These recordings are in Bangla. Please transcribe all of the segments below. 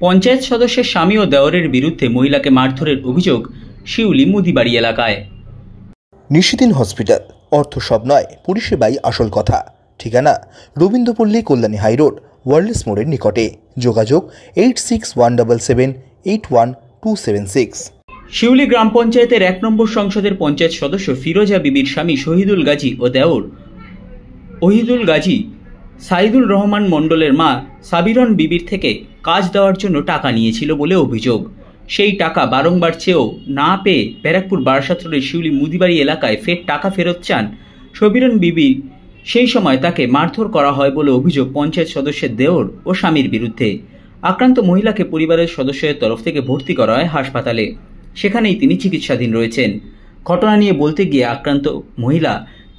পঞ্চায়েত সদস্যের স্বামী ও দেওরের বিরুদ্ধে মহিলাকে মারধরের অভিযোগ শিউলি মুদিবাড়ি এলাকায়। নিশিদিন হসপিটাল, অর্থ সব নয়, পরিষেবাই আসল কথা। ঠিকানা রবীন্দ্রপল্লী, কল্যাণী হাইরোড, ওয়ার্ল্ডস মোড়ের নিকটে। যোগাযোগ 8617781276। শিউলি গ্রাম পঞ্চায়েতের 1 নম্বর সংসদের পঞ্চায়েত সদস্য ফিরোজা বিবির স্বামী শহীদুল গাজী ও দেওর ওহিদুল গাজী সাইদুল রহমান মণ্ডলের মা সাবিরন বিবির থেকে কাজ দেওয়ার জন্য টাকা নিয়েছিল বলে অভিযোগ। সেই টাকা বারংবার চেয়েও না পেয়ে ব্যারাকপুর বারাসাত রোডের শিউলি মুদিবাড়ি এলাকায় ফের টাকা ফেরত চান সাবিরন বিবি। সেই সময় তাকে মারধর করা হয় বলে অভিযোগ পঞ্চায়েত সদস্যের দেওর ও স্বামীর বিরুদ্ধে। আক্রান্ত মহিলাকে পরিবারের সদস্যদের তরফ থেকে ভর্তি করা হয় হাসপাতালে। সেখানেই তিনি চিকিৎসাধীন রয়েছেন। ঘটনা নিয়ে বলতে গিয়ে আক্রান্ত মহিলা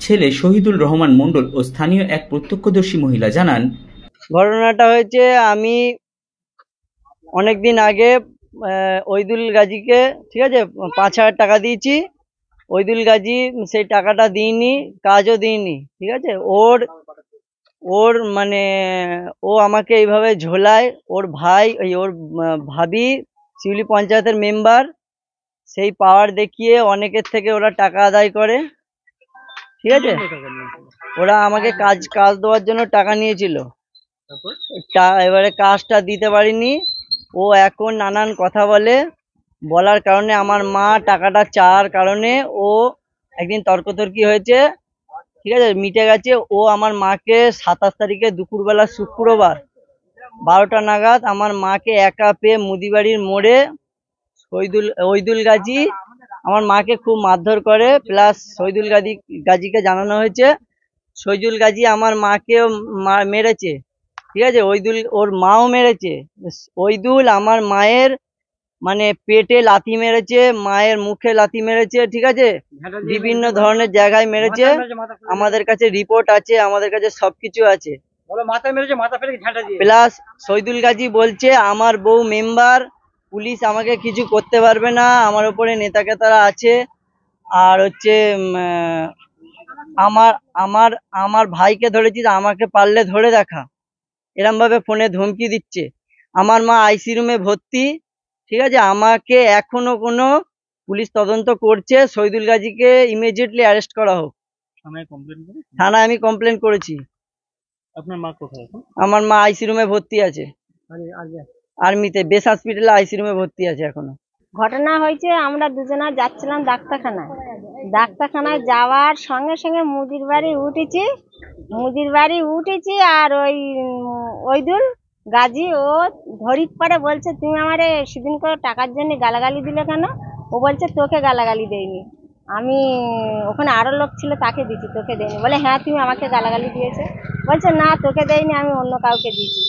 ছেলে শহীদুল রহমান মণ্ডল ও স্থানীয় এক প্রত্যক্ষদর্শী মহিলা জানান, ঘটনাটা হয়েছে আমি অনেকদিন আগে ওহিদুল গাজীকে, ঠিক আছে, 5,000 টাকা দিয়েছি। ওহিদুল গাজী সেই টাকাটা দিইনি, কাজও দিইনি, ঠিক আছে। ওর মানে ও আমাকে এইভাবে ঝোলায়। ওর ভাই, ওর ভাবি শিউলি পঞ্চায়েতের মেম্বার, সেই পাওয়ার দেখিয়ে অনেকের থেকে ওরা টাকা আদায় করে, ঠিক আছে। ওরা আমাকে কাজ দেওয়ার জন্য টাকা নিয়েছিল, এবারে কাজটা দিতে পারিনি। ও এখন নানান কথা বলার কারণে আমার মা টাকাটা চাওয়ার কারণে ও একদিন তর্কতর্কি হয়েছে, ঠিক আছে, মিটে গেছে। ও আমার মাকে 27 তারিখে দুপুরবেলা শুক্রবার 12টা নাগাদ আমার মাকে একা পেয়ে মুদিবাড়ির মোড়ে ওহিদুল গাজী আমার মাকে খুব মারধর করে। প্লাস শহীদুল গাজীকে জানানো হয়েছে শহীদুল গাজী আমার মাকেও মেরেছে, ঠিক আছে। ওর মাও মেরেছে। ওহিদুল আমার মায়ের মানে পেটে লাথি মেরেছে, মায়ের মুখে লাথি মেরেছে, ঠিক আছে, বিভিন্ন ধরনের জায়গায় মেরেছে। আমাদের কাছে রিপোর্ট আছে, আমাদের কাছে সবকিছু আছে। প্লাস শহীদুল গাজী বলছে আমার বউ মেম্বার, পুলিশ আমাকে কিছু করতে পারবে না, আমার উপরে নেতাকেতারা আছে। আর হচ্ছে আমার ভাইকে ধরেছিস, আমাকে পারলে ধরে দেখা, এরম ভাবে ফোনে ধমকি দিচ্ছে। আমার মা আইসি রুমে ভর্তি, ঠিক আছে। আমাকে এখনো কোনো পুলিশ তদন্ত করছে, শহীদুল গাজীকে ইমিডিয়েটলি অ্যারেস্ট করা হোক। থানায় আমি কমপ্লেন করেছি। আপনার মা কোথায় এখন? আমার মা আইসি রুমে ভর্তি আছে, আর্মিতে, বেস হসপিটালে আইসি রুমে ভর্তি আছে এখনো। ঘটনা হয়েছে আমরা দুজনা যাচ্ছিলাম ডাক্তারখানায় যাওয়ার সঙ্গে সঙ্গে মুদির বাড়ি উঠেছি আর ওহিদুল গাজী ও ধরিক পরে বলছে তুমি আমারে সেদিন করে টাকার জন্য গালাগালি দিলে কেন? ও বলছে তোকে গালাগালি দেয়নি, আমি ওখানে আরো লোক ছিল তাকে দিয়েছি, তোকে দেয়নি। বলে হ্যাঁ তুমি আমাকে গালাগালি দিয়েছে। বলছে না তোকে দেয়নি, আমি অন্য কাউকে দিয়েছি।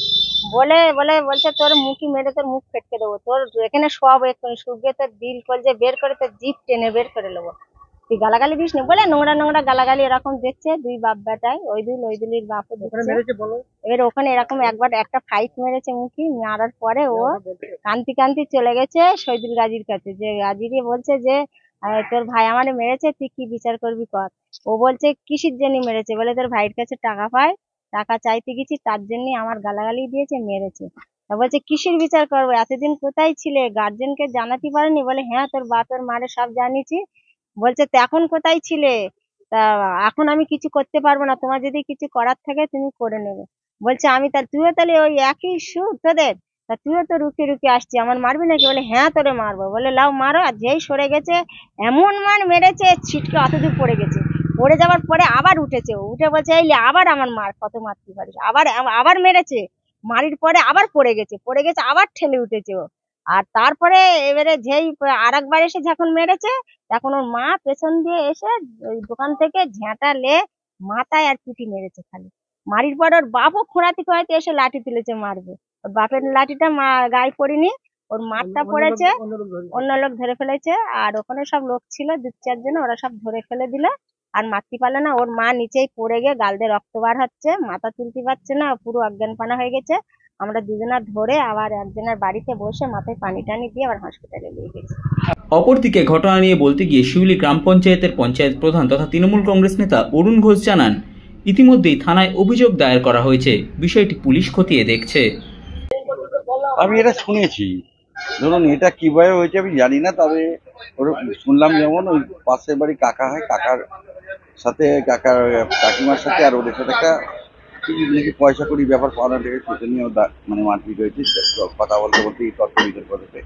বলছে তোর মুখি মেরে তোর মুখ ফেটকে দেবো, তোর এখানে সব শুকিয়ে তোর দিল কলজে বের করে তোর জিভ টেনে বের করে নেবো, তুই গালাগালি দিস না। বলে নোংরা গালাগালি এরকম দিচ্ছে দুই বাপ বেটায়, ওহিদুলের বাপও দিচ্ছে। এবার ওখানে এরকম একবার একটা ফাইট মেরেছে, মুখি মারার পরে ও কান্তি চলে গেছে শহীদুল গাজীর কাছে, যে গাজীকে বলছে যে তোর ভাই আমারে মেরেছে, তুই কি বিচার করবি কর। ও বলছে কিসের জন্য মেরেছে? বলে তোর ভাইয়ের কাছে টাকা চাইতে গেছি, তার জন্যই আমার গালাগালি দিয়েছে, মেরেছে। তা বলছে কিসের বিচার করবো, এতদিন কোথায় ছিলে, গার্জেনকে জানাতে পারেনি? বলে হ্যাঁ তোর বাপের মারে সব জানিয়েছি। বলছে তা এখন কোথায় ছিলে? তা এখন আমি কিছু করতে পারবো না, তোমার যদি কিছু করার থাকে তুমি করে নেবে। বলছে আমি তুইও তাহলে ওই একই সুর তোদের, তা তুইও তো রুকি আসছি, আমার মারবি নাকি? বলে হ্যাঁ তোরে মারবো। বলে লাও মারো। আর যেই সরে গেছে এমন মার মেরেছে, ছিটকে অতদূর পড়ে গেছে। পড়ে যাওয়ার পরে আবার উঠেছে, উঠে বলছে এই আবার আমার মার, কত মারতে পারিস। আবার মেরেছে, মারির পরে আবার পড়ে গেছে, আবার ঠেলে উঠেছে ও। আর তারপরে এবারে যেই আর একবার এসে যখন মেরেছে, তখন ওর মা পেছন দিয়ে এসে ওই দোকান থেকে ঝেঁটালে মাথায় আর পিটি মেরেছে খালি। মারির পর ওর বাপও খোঁড়াতে এসে লাঠি তুলেছে মারবে, ওর বাপের লাঠিটা গায়ে পড়িনি, ওর মারটা পড়েছে, অন্য লোক ধরে ফেলেছে। আর ওখানে সব লোক ছিল 2-4 জন, ওরা সব ধরে ফেলে দিলে, আর মারতে পারলে না। ওর মা নিচেই পড়ে গিয়ে গাল দিয়ে রক্ত বার হচ্ছে, মাথা তুলতে পারছে না, পুরো অজ্ঞান পানা হয়ে গেছে। আমরা দুজনা ধরে আবার একজনের বাড়িতে বসে মাথায় পানি টানি দিয়ে আবার হসপিটালে নিয়ে গেছি। অপরদিকে ঘটনা নিয়ে বলতে গিয়ে শিউলি গ্রাম পঞ্চায়েতের পঞ্চায়েত প্রধান তথা তৃণমূল কংগ্রেস নেতা অরুণ ঘোষ জানান, ইতিমধ্যেই থানায় অভিযোগ দায়ের করা হয়েছে, বিষয়টি পুলিশ খতিয়ে দেখছে। আমি এটা শুনেছি, ধরুন এটা কিভাবে হয়েছে আমি জানি না, তবে শুনলাম যেমন ওই পাশের বাড়ি কাকা হয়, কাকার সাথে কাকিমার সাথে আর ওদের সাথে একটা নাকি পয়সা করি ব্যাপার পাওয়া লেগেছে, সেটা নিয়ে মানে মারপিট হয়েছে। কথা বলতে বলতে তর্ক বিতর্কে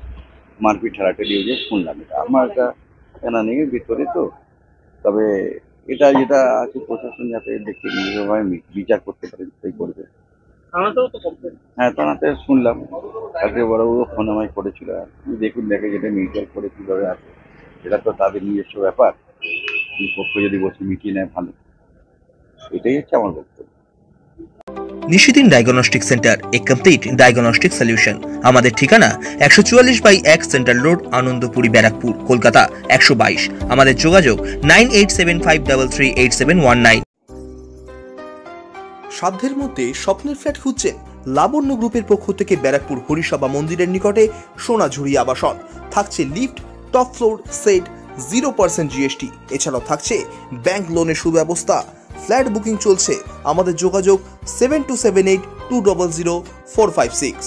মারপিট ঠেলাঠেলি হয়েছে শুনলাম। এটা আমার একটা জানা নেই ভিতরে তো, তবে এটা যেটা আছে প্রশাসন যাতে দেখে নিজেভাবে বিচার করতে পারে সেই করবে। থানাতেও তো কমপ্লেন। হ্যাঁ, থানাতে শুনলাম তাকে বড়বাবু ফোন আমায় করেছিল। দেখুন দেখে যেটা মিউচুয়াল করে কীভাবে আছে, এটা তো তাদের নিজস্ব ব্যাপার, পক্ষ যদি বসে মিটিয়ে নেয় ভালো, এটাই হচ্ছে আমার বক্তব্য। নিশিদিন ডায়াগনস্টিক সেন্টার, এ কমপ্লিট ডায়াগনস্টিক সলিউশন। আমাদের ঠিকানা 144/1 সেন্ট্রাল রোড, আনন্দপুরি, ব্যারাকপুর, কলকাতা 122। আমাদের যোগাযোগ 9875338719। সাধ্যের মধ্যে স্বপ্নের ফ্ল্যাট খুঁজছেন? লাবণ্য গ্রুপের পক্ষ থেকে ব্যারাকপুর হরিসভা মন্দিরের নিকটে সোনাঝুরি আবাসন। থাকছে lift, top floor, set, 0% GST। এছাড়াও থাকছে ব্যাংক লোনের সুব্যবস্থা। ফ্ল্যাট বুকিং চলছে। আমাদের যোগাযোগ 7278200456।